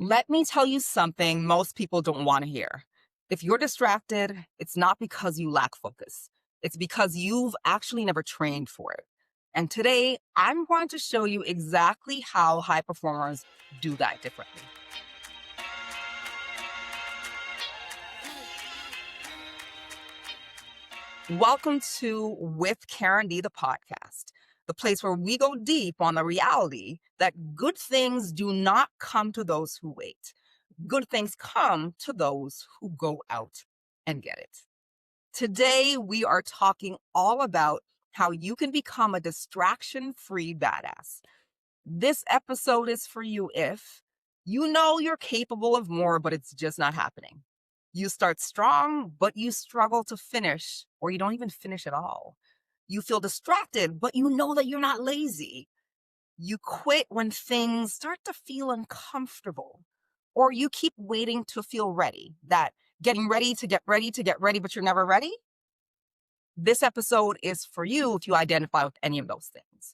Let me tell you something most people don't want to hear. If you're distracted, it's not because you lack focus. It's because you've actually never trained for it. And today, I'm going to show you exactly how high performers do that differently. Welcome to With Karen D, the podcast, the place where we go deep on the reality that good things do not come to those who wait. Good things come to those who go out and get it. Today, we are talking all about how you can become a distraction-free badass. This episode is for you if you know you're capable of more, but it's just not happening. You start strong, but you struggle to finish, or you don't even finish at all. You feel distracted, but you know that you're not lazy. You quit when things start to feel uncomfortable, or you keep waiting to feel ready, that getting ready to get ready to get ready, but you're never ready. This episode is for you if you identify with any of those things.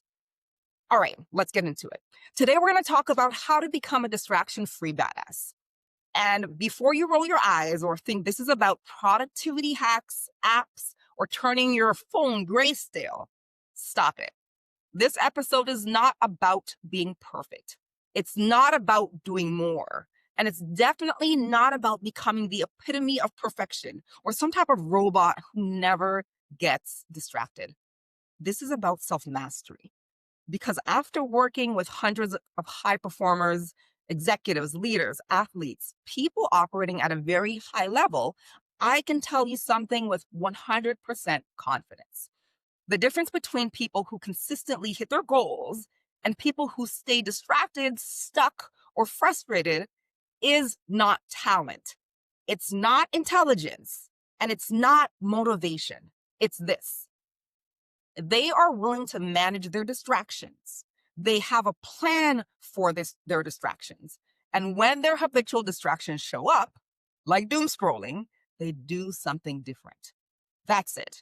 All right, let's get into it. Today, we're going to talk about how to become a distraction-free badass. And before you roll your eyes or think this is about productivity hacks, apps, or turning your phone grayscale, stop it. This episode is not about being perfect. It's not about doing more. And it's definitely not about becoming the epitome of perfection or some type of robot who never gets distracted. This is about self-mastery. Because after working with hundreds of high performers, executives, leaders, athletes, people operating at a very high level, I can tell you something with 100% confidence. The difference between people who consistently hit their goals and people who stay distracted, stuck, or frustrated is not talent. It's not intelligence, and it's not motivation. It's this. They are willing to manage their distractions. They have a plan for their distractions. And when their habitual distractions show up, like doom scrolling, they do something different. That's it.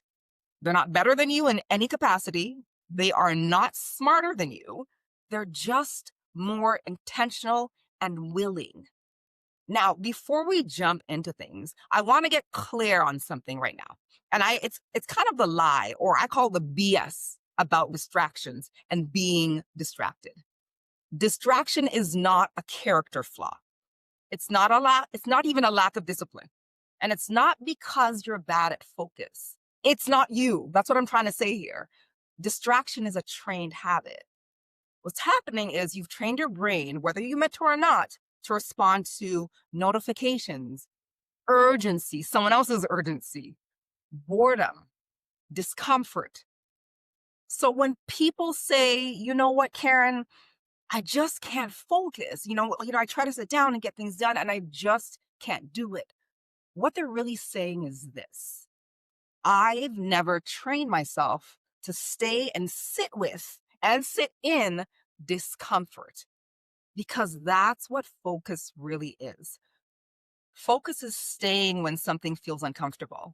They're not better than you in any capacity. They are not smarter than you. They're just more intentional and willing. Now, before we jump into things, I want to get clear on something right now. And it's kind of the lie, or I call the BS about distractions and being distracted. Distraction is not a character flaw. It's not even a lack of discipline. And it's not because you're bad at focus. It's not you. That's what I'm trying to say here. Distraction is a trained habit. What's happening is you've trained your brain, whether you meant to or not, to respond to notifications, urgency, someone else's urgency, boredom, discomfort. So when people say, you know what, Karen, I just can't focus. I try to sit down and get things done and I just can't do it. What they're really saying is this. I've never trained myself to stay and sit with and sit in discomfort, because that's what focus really is. Focus is staying when something feels uncomfortable.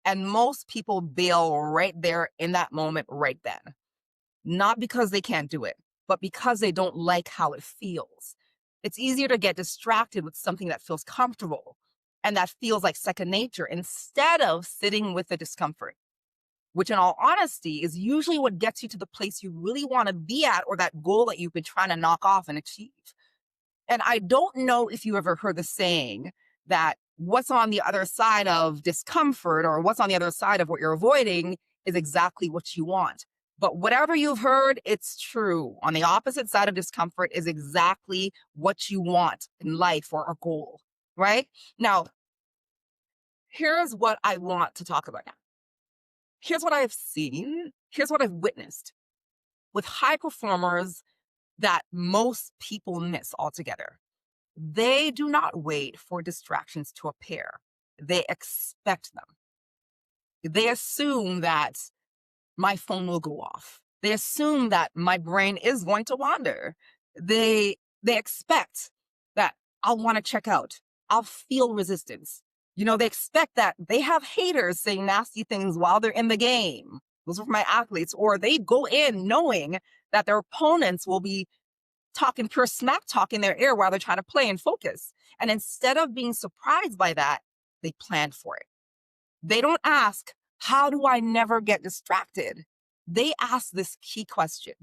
And most people bail right there in that moment, right then. Not because they can't do it, but because they don't like how it feels. It's easier to get distracted with something that feels comfortable and that feels like second nature instead of sitting with the discomfort, which in all honesty is usually what gets you to the place you really want to be at or that goal that you've been trying to knock off and achieve. And I don't know if you ever heard the saying that what's on the other side of discomfort or what's on the other side of what you're avoiding is exactly what you want. But whatever you've heard, it's true. On the opposite side of discomfort is exactly what you want in life or a goal, right? Now, here's what I want to talk about now. Here's what I've seen. Here's what I've witnessed with high performers that most people miss altogether. They do not wait for distractions to appear. They expect them. They assume that my phone will go off. They assume that my brain is going to wander. They expect that I'll want to check out. I'll feel resistance. They expect that they have haters saying nasty things while they're in the game. Those are my athletes. Or they go in knowing that their opponents will be talking pure smack talk in their ear while they're trying to play and focus. And instead of being surprised by that, they planned for it. They don't ask, how do I never get distracted? They ask this key question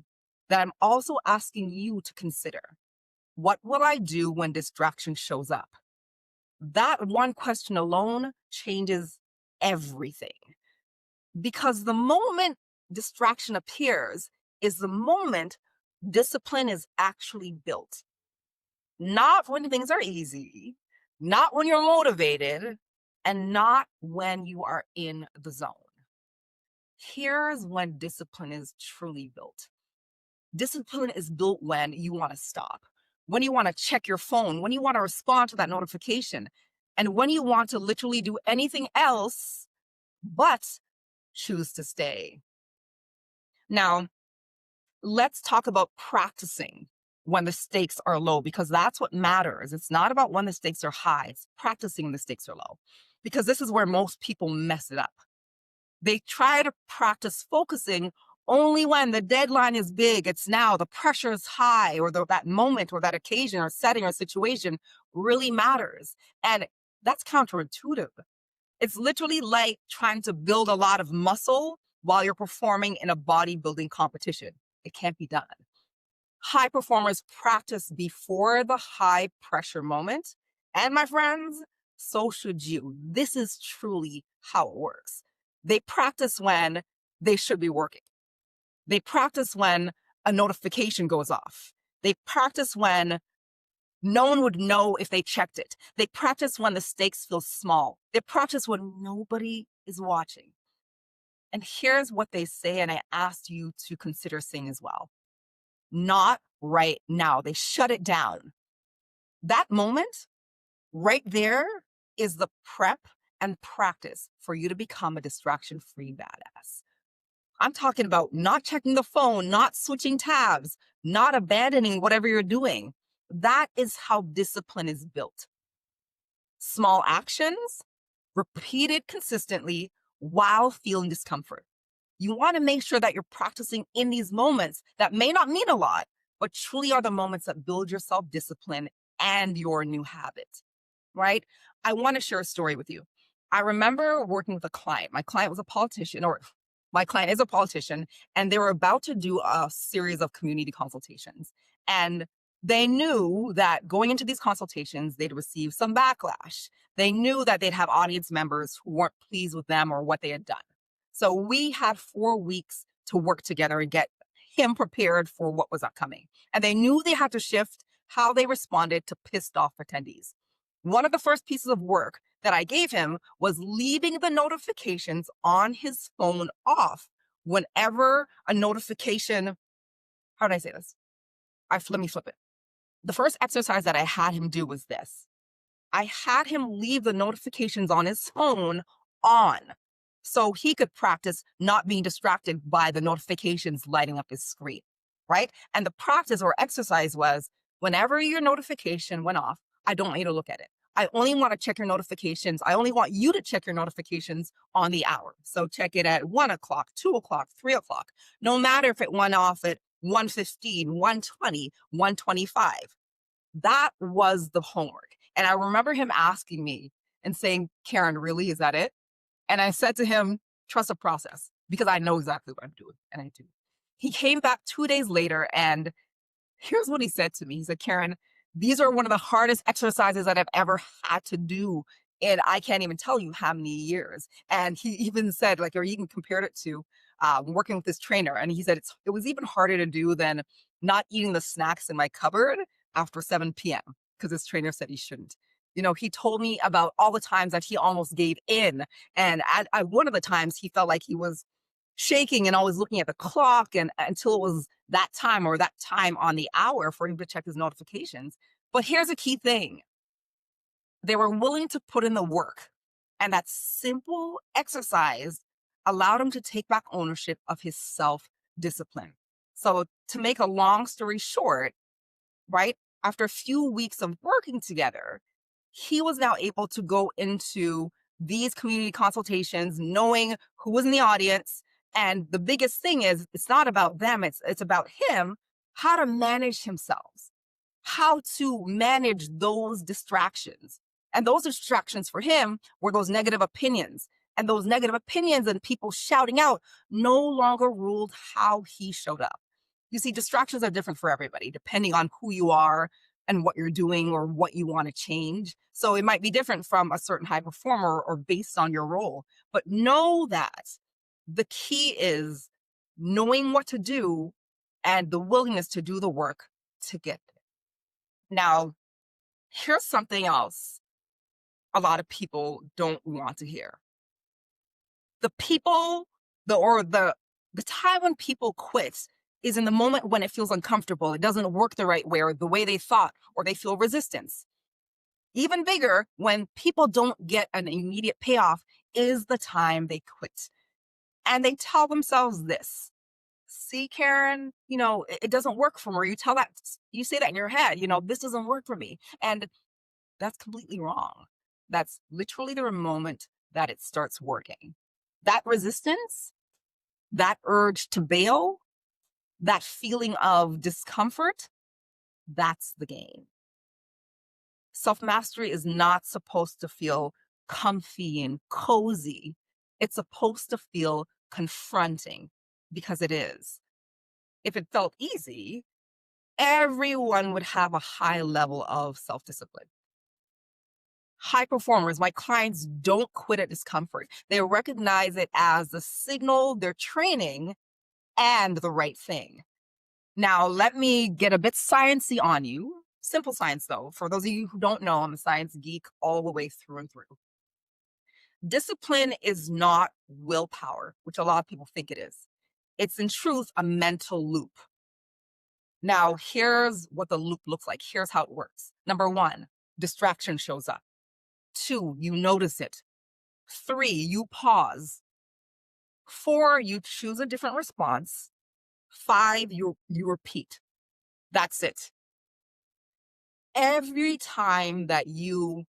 that I'm also asking you to consider. What will I do when distraction shows up? That one question alone changes everything. Because the moment distraction appears is the moment discipline is actually built. Not when things are easy, not when you're motivated, and not when you are in the zone. Here's when discipline is truly built. Discipline is built when you want to stop, when you want to check your phone, when you want to respond to that notification, and when you want to literally do anything else but choose to stay. Now, let's talk about practicing when the stakes are low, because that's what matters. It's not about when the stakes are high, it's practicing when the stakes are low, because this is where most people mess it up. They try to practice focusing only when the deadline is big, it's now, the pressure is high, or that moment or that occasion or setting or situation really matters. And that's counterintuitive. It's literally like trying to build a lot of muscle while you're performing in a bodybuilding competition. It can't be done. High performers practice before the high pressure moment. And my friends, so should you. This is truly how it works. They practice when they should be working. They practice when a notification goes off. They practice when no one would know if they checked it. They practice when the stakes feel small. They practice when nobody is watching. And here's what they say, and I asked you to consider saying as well. Not right now. They shut it down. That moment right there is the prep and practice for you to become a distraction-free badass. I'm talking about not checking the phone, not switching tabs, not abandoning whatever you're doing. That is how discipline is built. Small actions, repeated consistently while feeling discomfort. You want to make sure that you're practicing in these moments that may not mean a lot, but truly are the moments that build your self-discipline and your new habit, right? I want to share a story with you. I remember working with a client. My client was a politician, or my client is a politician, and they were about to do a series of community consultations. And they knew that going into these consultations, they'd receive some backlash. They knew that they'd have audience members who weren't pleased with them or what they had done. So we had 4 weeks to work together and get him prepared for what was upcoming. And they knew they had to shift how they responded to pissed off attendees. One of the first pieces of work that I gave him was leaving the notifications on his phone off whenever a notification, how did I say this? Let me flip it. The first exercise that I had him do was this. I had him leave the notifications on his phone on so he could practice not being distracted by the notifications lighting up his screen, right? And the practice or exercise was whenever your notification went off, I don't want you to look at it. I only want to check your notifications. I only want you to check your notifications on the hour. So check it at 1 o'clock, 2 o'clock, 3 o'clock, no matter if it went off at 1:15, 1:20, 1:25. That was the homework. And I remember him asking me and saying, Karen, really, is that it? And I said to him, trust the process, because I know exactly what I'm doing, and I do. He came back 2 days later, and here's what he said to me. He said, Karen, these are one of the hardest exercises that I've ever had to do. And I can't even tell you how many years. And he even said, like, or even compared it to working with this trainer. And he said it was even harder to do than not eating the snacks in my cupboard after 7 p.m. because his trainer said he shouldn't. You know, he told me about all the times that he almost gave in. And at one of the times he felt like he was shaking and always looking at the clock and until it was that time or that time on the hour for him to check his notifications. But here's a key thing. They were willing to put in the work. And that simple exercise allowed him to take back ownership of his self-discipline. So to make a long story short, right, after a few weeks of working together, he was now able to go into these community consultations knowing who was in the audience. And the biggest thing is it's not about them, it's about him. how to manage himself, how to manage those distractions. And those distractions for him were those negative opinions. And those negative opinions and people shouting out no longer ruled how he showed up. You see, distractions are different for everybody, depending on who you are and what you're doing or what you want to change. So it might be different from a certain high performer or based on your role. But know that the key is knowing what to do and the willingness to do the work to get there. Now, here's something else a lot of people don't want to hear. The people, the time when people quit is in the moment when it feels uncomfortable, it doesn't work the right way or the way they thought, or they feel resistance. Even bigger, when people don't get an immediate payoff, is the time they quit. And they tell themselves this: see, Karen, it doesn't work for me. Or you say that in your head, this doesn't work for me. And that's completely wrong. That's literally the moment that it starts working. That resistance, that urge to bail, that feeling of discomfort, that's the game. Self mastery is not supposed to feel comfy and cozy. It's supposed to feel confronting, because it is. If it felt easy, everyone would have a high level of self discipline. High performers, my clients, don't quit at discomfort. They recognize it as a signal they're training and the right thing. Now, let me get a bit sciencey on you. Simple science, though. For those of you who don't know, I'm a science geek all the way through and through. Discipline is not willpower, which a lot of people think it is. It's in truth a mental loop. Now, here's what the loop looks like. Here's how it works. Number 1, distraction shows up. 2, you notice it. 3, you pause. 4, you choose a different response. 5, you repeat. That's it. Every time that you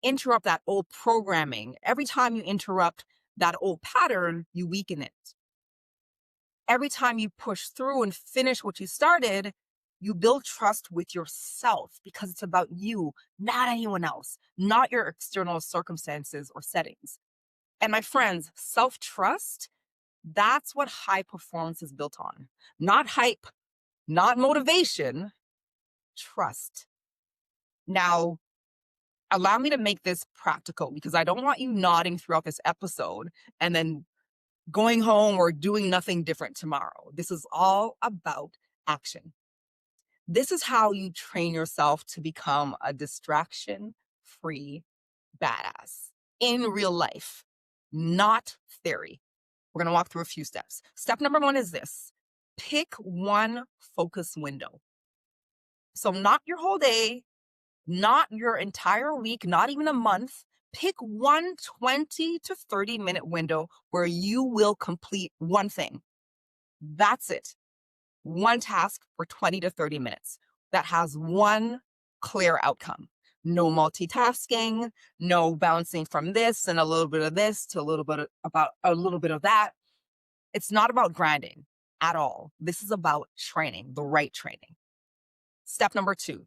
interrupt that old programming, every time you interrupt that old pattern, you weaken it. Every time you push through and finish what you started, you build trust with yourself, because it's about you, not anyone else, not your external circumstances or settings. And my friends, self-trust, that's what high performance is built on. Not hype, not motivation, trust. Now, allow me to make this practical, because I don't want you nodding throughout this episode and then going home or doing nothing different tomorrow. This is all about action. This is how you train yourself to become a distraction-free badass in real life, not theory. We're going to walk through a few steps. Step number 1 is this: pick one focus window. So not your whole day, not your entire week, not even a month. Pick one 20 to 30-minute window where you will complete one thing. That's it. One task for 20 to 30 minutes that has one clear outcome. No multitasking, no bouncing from this and a little bit of this to a little bit of that. It's not about grinding at all. This is about training, the right training. Step number 2,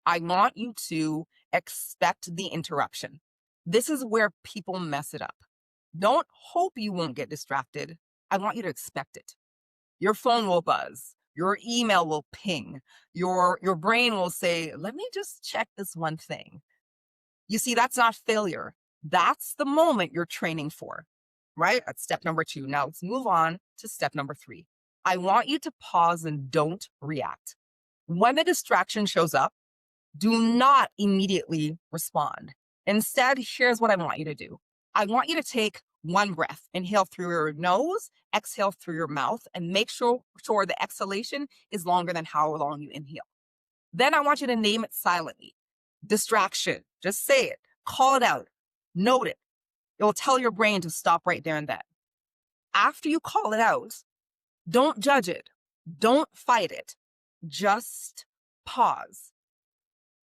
I want you to expect the interruption. This is where people mess it up. Don't hope you won't get distracted. I want you to expect it. Your phone will buzz. Your email will ping. Your brain will say, let me just check this one thing. You see, that's not failure. That's the moment you're training for, right? That's step number 2. Now let's move on to step number 3. I want you to pause and don't react. When the distraction shows up, do not immediately respond. Instead, here's what I want you to do. I want you to take one breath. Inhale through your nose, exhale through your mouth, and make sure the exhalation is longer than how long you inhale. Then I want you to name it silently. Distraction. Just say it. Call it out. Note it. It will tell your brain to stop right there and then. After you call it out, don't judge it. Don't fight it. Just pause.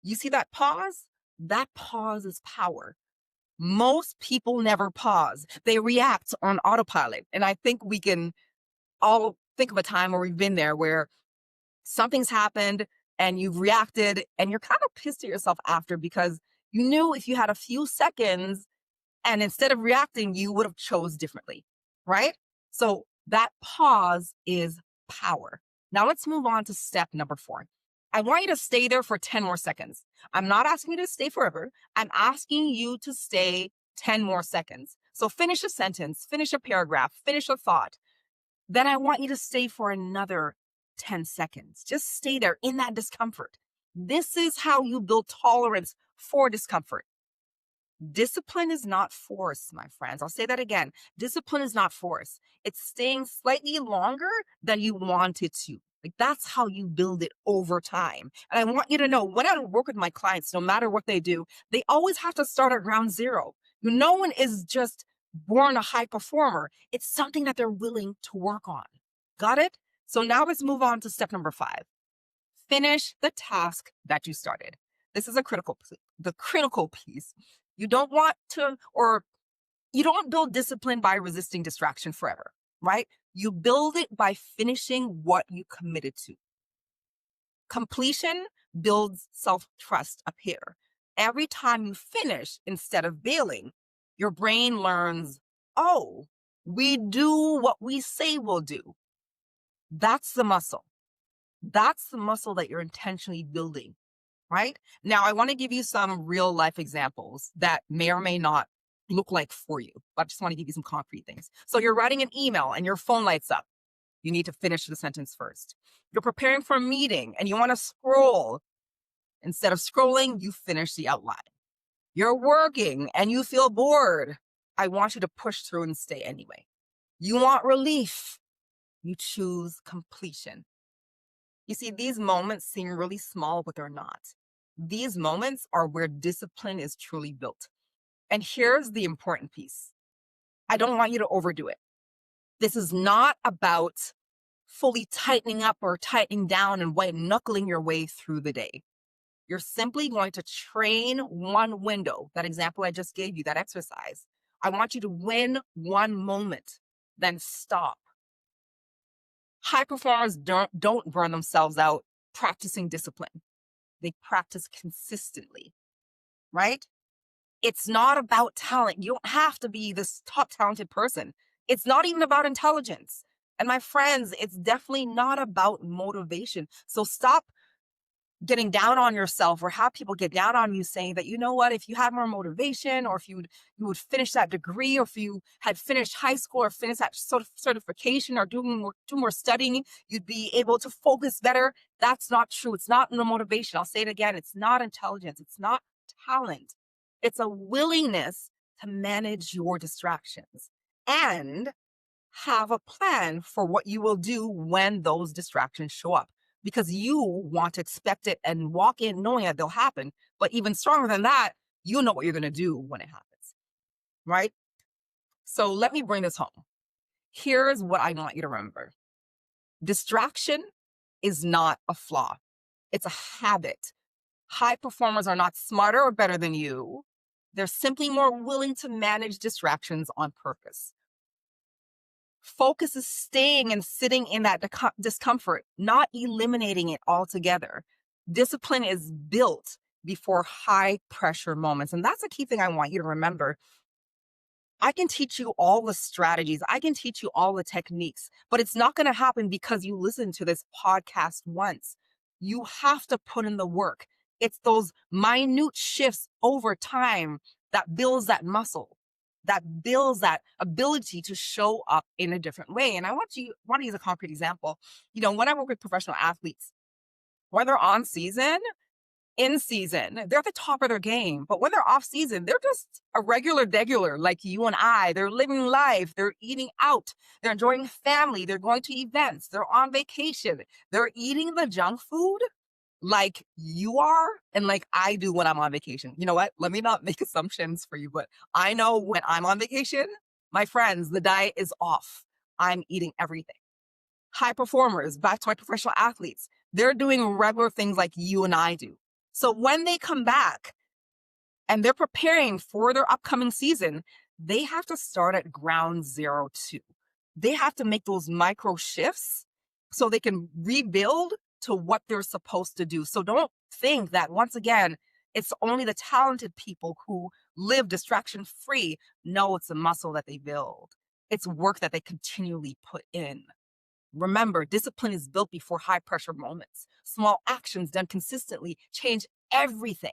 You see that pause? That pause is power. Most people never pause. They react on autopilot. And I think we can all think of a time where we've been there, where Something's happened and you've reacted and you're kind of pissed at yourself after because you knew if you had a few seconds and instead of reacting, you would have chose differently, right? So that pause is power. Now let's move on to step number 4. I want you to stay there for 10 more seconds. I'm not asking you to stay forever. I'm asking you to stay 10 more seconds. So finish a sentence, finish a paragraph, finish a thought. Then I want you to stay for another 10 seconds. Just stay there in that discomfort. This is how you build tolerance for discomfort. Discipline is not force, my friends. I'll say that again. Discipline is not force. It's staying slightly longer than you want it to. Like that's how you build it over time. And I want you to know when I work with my clients, no matter what they do, they always have to start at ground zero. No one is just born a high performer. It's something that they're willing to work on. Got it? So now let's move on to step number 5. Finish the task that you started. This is the critical piece. You don't want to, or you don't build discipline by resisting distraction forever, right? You build it by finishing what you committed to. Completion builds self-trust up here. Every time you finish instead of bailing, your brain learns, oh, we do what we say we'll do. That's the muscle. That's the muscle that you're intentionally building, right? Now, I want to give you some real life examples that may or may not look like for you, but I just want to give you some concrete things. So you're writing an email and your phone lights up. You need to finish the sentence first. You're preparing for a meeting and you want to scroll. Instead of scrolling, you finish the outline. You're working and you feel bored. I want you to push through and stay anyway. You want relief. You choose completion. You see, these moments seem really small, but they're not. These moments are where discipline is truly built. And here's the important piece. I don't want you to overdo it. This is not about fully tightening up or tightening down and white knuckling your way through the day. You're simply going to train one window. That example I just gave you, that exercise. I want you to win one moment, then stop. High performers don't burn themselves out practicing discipline. They practice consistently, right? It's not about talent. You don't have to be this top talented person. It's not even about intelligence. And my friends, it's definitely not about motivation. So stop getting down on yourself or have people get down on you saying that, you know what, if you had more motivation or if you would finish that degree or if you had finished high school or finished that sort of certification or do more studying, you'd be able to focus better. That's not true. It's not no motivation. I'll say it again. It's not intelligence. It's not talent. It's a willingness to manage your distractions and have a plan for what you will do when those distractions show up. Because you want to expect it and walk in knowing that they'll happen. But even stronger than that, you know what you're going to do when it happens, right? So let me bring this home. Here's what I want you to remember. Distraction is not a flaw. It's a habit. High performers are not smarter or better than you. They're simply more willing to manage distractions on purpose. Focus is staying and sitting in that discomfort, not eliminating it altogether. Discipline is built before high pressure moments. And that's a key thing I want you to remember. I can teach you all the strategies. I can teach you all the techniques, but it's not going to happen because you listen to this podcast once. You have to put in the work. It's those minute shifts over time that builds that muscle, that builds that ability to show up in a different way. And I want to use a concrete example. When I work with professional athletes, when they're on season, in season, they're at the top of their game. But when they're off season, they're just a regular degular like you and I. They're living life. They're eating out. They're enjoying family. They're going to events. They're on vacation. They're eating the junk food like you are and like I do when I'm on vacation. You know what? Let me not make assumptions for you, but I know when I'm on vacation, my friends, the diet is off. I'm eating everything. High performers, back to my professional athletes, they're doing regular things like you and I do. So when they come back and they're preparing for their upcoming season, they have to start at ground zero too. They have to make those micro shifts so they can rebuild to what they're supposed to do. So don't think that, once again, it's only the talented people who live distraction free. No, it's a muscle that they build. It's work that they continually put in. Remember, discipline is built before high pressure moments. Small actions done consistently change everything.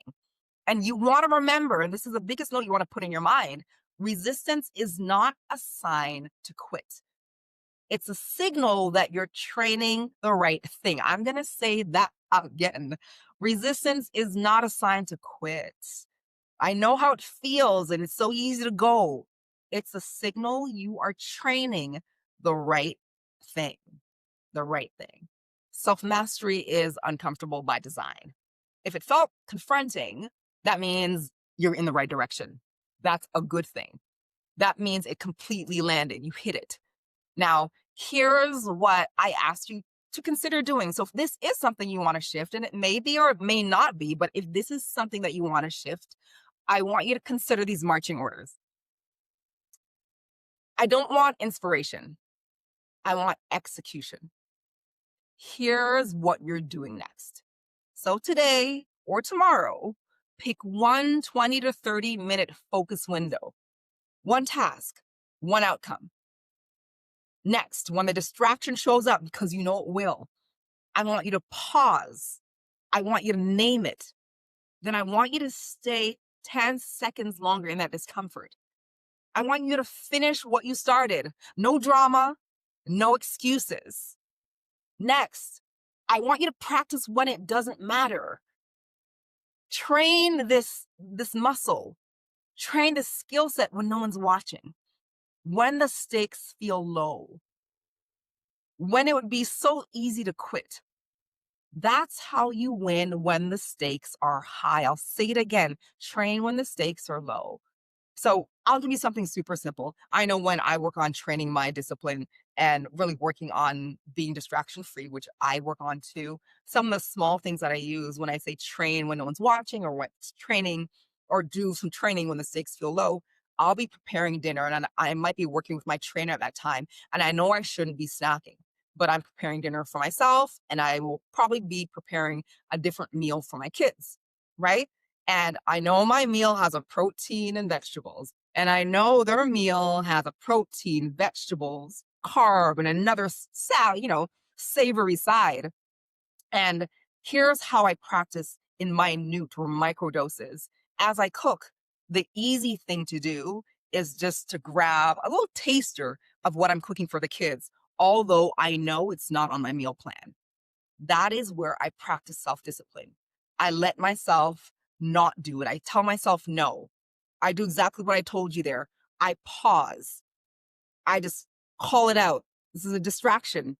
And you want to remember, and this is the biggest note you want to put in your mind, resistance is not a sign to quit. It's a signal that you're training the right thing. I'm going to say that again. Resistance is not a sign to quit. I know how it feels and it's so easy to go. It's a signal you are training the right thing. The right thing. Self mastery is uncomfortable by design. If it felt confronting, that means you're in the right direction. That's a good thing. That means it completely landed. You hit it. Now, here's what I asked you to consider doing. So if this is something you want to shift, and it may be or it may not be, but if this is something that you want to shift, I want you to consider these marching orders. I don't want inspiration. I want execution. Here's what you're doing next. So today or tomorrow, pick one 20 to 30-minute focus window, one task, one outcome. Next, when the distraction shows up, because you know it will, I want you to pause. I want you to name it. Then I want you to stay 10 seconds longer in that discomfort. I want you to finish what you started. No drama, no excuses. Next, I want you to practice when it doesn't matter. Train this muscle. Train the skill set when no one's watching. When the stakes feel low. When it would be so easy to quit. That's how you win when the stakes are high. I'll say it again. Train when the stakes are low. So I'll give you something super simple. I know when I work on training my discipline and really working on being distraction free, which I work on too, some of the small things that I use when I say train when no one's watching, or what's training, or do some training when the stakes feel low, I'll be preparing dinner and I might be working with my trainer at that time. And I know I shouldn't be snacking, but I'm preparing dinner for myself and I will probably be preparing a different meal for my kids, right? And I know my meal has a protein and vegetables. And I know their meal has a protein, vegetables, carb, and another savory side. And here's how I practice in minute or micro doses. As I cook, the easy thing to do is just to grab a little taster of what I'm cooking for the kids, although I know it's not on my meal plan. That is where I practice self-discipline. I let myself not do it. I tell myself no. I do exactly what I told you there. I pause. I just call it out. This is a distraction.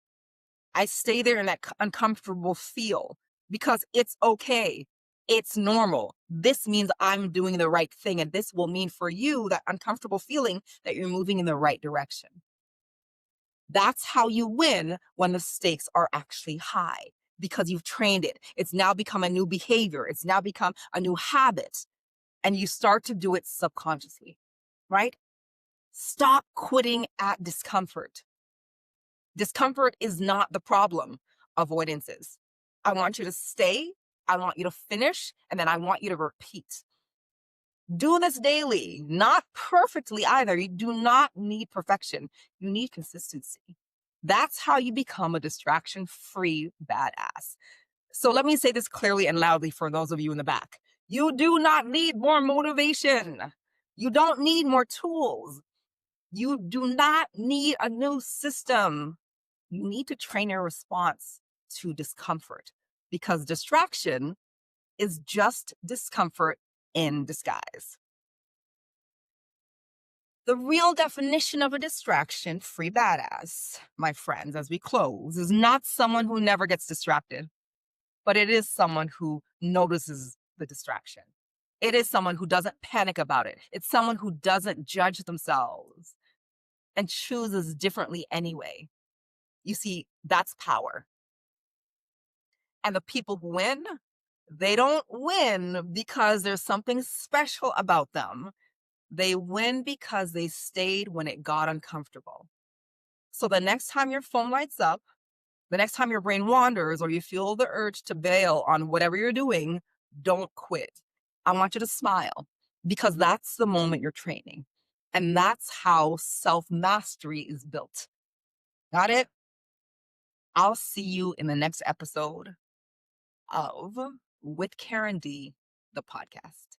I stay there in that uncomfortable feel because it's okay. It's normal. This means I'm doing the right thing. And this will mean for you that uncomfortable feeling that you're moving in the right direction. That's how you win when the stakes are actually high, because you've trained it. It's now become a new behavior. It's now become a new habit. And you start to do it subconsciously, right? Stop quitting at discomfort. Discomfort is not the problem. Avoidance is. I want you to stay. I want you to finish. And then I want you to repeat. Do this daily, not perfectly either. You do not need perfection. You need consistency. That's how you become a distraction-free badass. So let me say this clearly and loudly for those of you in the back. You do not need more motivation. You don't need more tools. You do not need a new system. You need to train your response to discomfort, because distraction is just discomfort in disguise. The real definition of a distraction-free badass, my friends, as we close, is not someone who never gets distracted, but it is someone who notices the distraction. It is someone who doesn't panic about it. It's someone who doesn't judge themselves and chooses differently anyway. You see, that's power. And the people who win, they don't win because there's something special about them. They win because they stayed when it got uncomfortable. So the next time your phone lights up, The next time your brain wanders or you feel the urge to bail on whatever you're doing, don't quit. I want you to smile because that's the moment you're training. And that's how self mastery is built. Got it? I'll see you in the next episode of With Karen D, the podcast.